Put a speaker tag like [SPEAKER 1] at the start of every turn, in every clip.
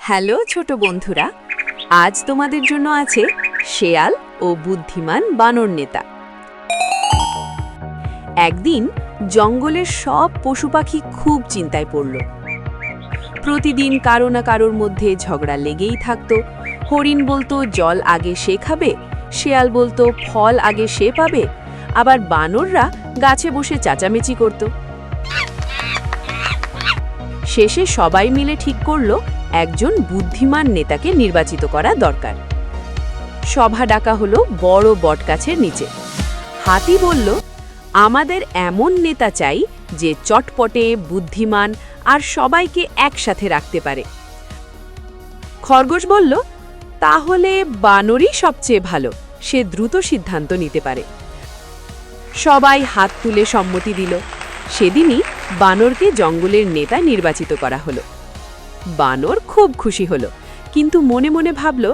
[SPEAKER 1] Hello ছোট বন্ধুরা, আজ তোমাদের জন্য আছে শেয়াল ও বুদ্ধিমান বানর নেতা। একদিন জঙ্গলের সব পশু পাখি খুব চিন্তায় পড়ল। প্রতিদিন কারো না কারোর মধ্যে ঝগড়া লেগেই থাকতো। হরিণ বলতো জল আগে সে খাবে, শেয়াল বলতো ফল আগে সে পাবে, আবার বানররা গাছে বসে চেঁচামেচি করত। শেষে সবাই মিলে ঠিক করলো একজন বুদ্ধিমান নেতাকে নির্বাচিত করা দরকার। সভা ডাকা হলো বড় বটগাছের নিচে। হাতি বলল, আমাদের এমন নেতা চাই যে চটপটে, বুদ্ধিমান আর সবাইকে একসাথে রাখতে পারে। খরগোশ বলল, তাহলে বানরই সবচেয়ে ভালো, সে দ্রুত সিদ্ধান্ত নিতে পারে। সবাই হাত তুলে সম্মতি দিল। সেদিনই বানরকে জঙ্গলের নেতা নির্বাচিত করা হলো। বানর খুব খুশি হলো, কিন্তু মনে মনে ভাবল,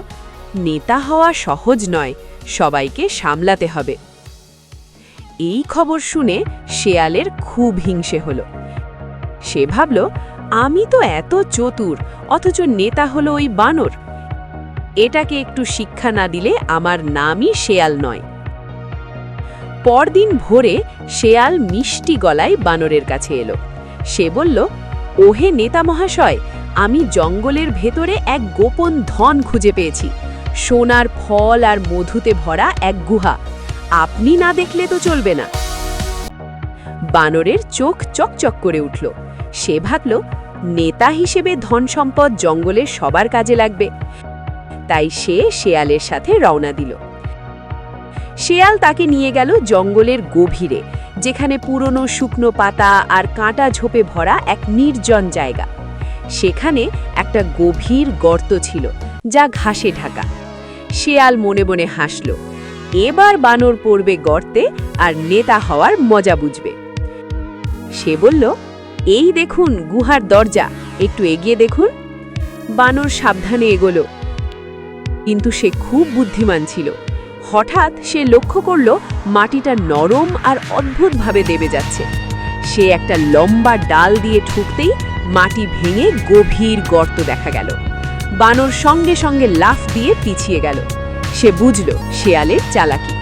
[SPEAKER 1] নেতা হওয়া সহজ নয়, সবাইকে সামলাতে হবে। এই খবর শুনে শেয়ালের খুব হিংসে হলো। সে ভাবল, আমি তো এত চতুর, অথচ নেতা হলো ওই বানর। এটাকে একটু শিক্ষা না দিলে আমার নামই শেয়াল নয়। পরদিন ভোরে শেয়াল মিষ্টি গলায় বানরের কাছে এলো। সে বলল, ওহে নেতা মহাশয়, আমি জঙ্গলের ভেতরে এক গোপন ধন খুঁজে পেয়েছি, সোনার ফল আর মধুতে ভরা এক গুহা। আপনি না দেখলে তো চলবে না। বানরের চোখ চকচক করে উঠল। সে ভাবল, নেতা হিসেবে ধন সম্পদ জঙ্গলের সবার কাজে লাগবে। তাই সে শেয়ালের সাথে রওনা দিল। শেয়াল তাকে নিয়ে গেল জঙ্গলের গভীরে, যেখানে পুরনো শুকনো পাতা আর কাঁটা ঝোপে ভরা এক নির্জন জায়গা। সেখানে একটা গভীর গর্ত ছিল, যা ঘাসে ঢাকা। শেয়াল মনে মনে হাসল, এবার বানর পড়বে গর্তে আর নেতা হওয়ার মজা বুঝবে। সে বলল, এই দেখুন গুহার দরজা, একটু এগিয়ে দেখুন। বানর সাবধানে এগোলো, কিন্তু সে খুব বুদ্ধিমান ছিল। হঠাৎ সে লক্ষ্য করল মাটিটা নরম আর অদ্ভুতভাবে দেবে যাচ্ছে। সে একটা লম্বা ডাল দিয়ে ঠুকতেই মাটি ভেঙে গভীর গর্ত দেখা গেল। বানর সঙ্গে সঙ্গে লাফ দিয়ে পিছিয়ে গেল। সে বুঝল শেয়ালের চালাকি।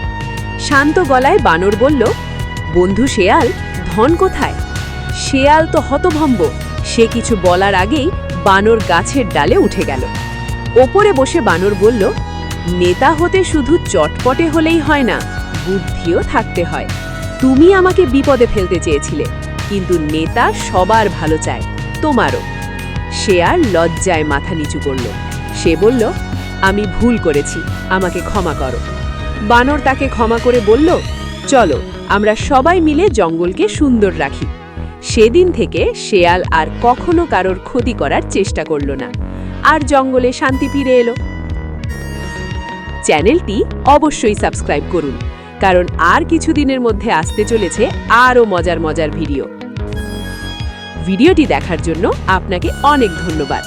[SPEAKER 1] শান্ত গলায় বানর বলল, বন্ধু শেয়াল, ধন কোথায়? শেয়াল তো হতভম্ব। সে কিছু বলার আগেই বানর গাছের ডালে উঠে গেল। ওপরে বসে বানর বলল, নেতা হতে শুধু চটপটে হলেই হয় না, বুদ্ধিও থাকতে হয়। তুমি আমাকে বিপদে ফেলতে চেয়েছিলে, কিন্তু নেতা সবার ভালো চায়, তোমারও। শেয়াল লজ্জায় মাথা নিচু করল। সে বলল, আমি ভুল করেছি, আমাকে ক্ষমা করো। বানর তাকে ক্ষমা করে বলল, চলো আমরা সবাই মিলে জঙ্গলকে সুন্দর রাখি। সেদিন থেকে শেয়াল আর কখনো কারোর ক্ষতি করার চেষ্টা করল না, আর জঙ্গলে শান্তি ফিরে এলো। চ্যানেলটি অবশ্যই সাবস্ক্রাইব করুন, কারণ আর কিছুদিনের মধ্যে আসতে চলেছে আরও মজার মজার ভিডিওটি দেখার জন্য আপনাকে অনেক ধন্যবাদ।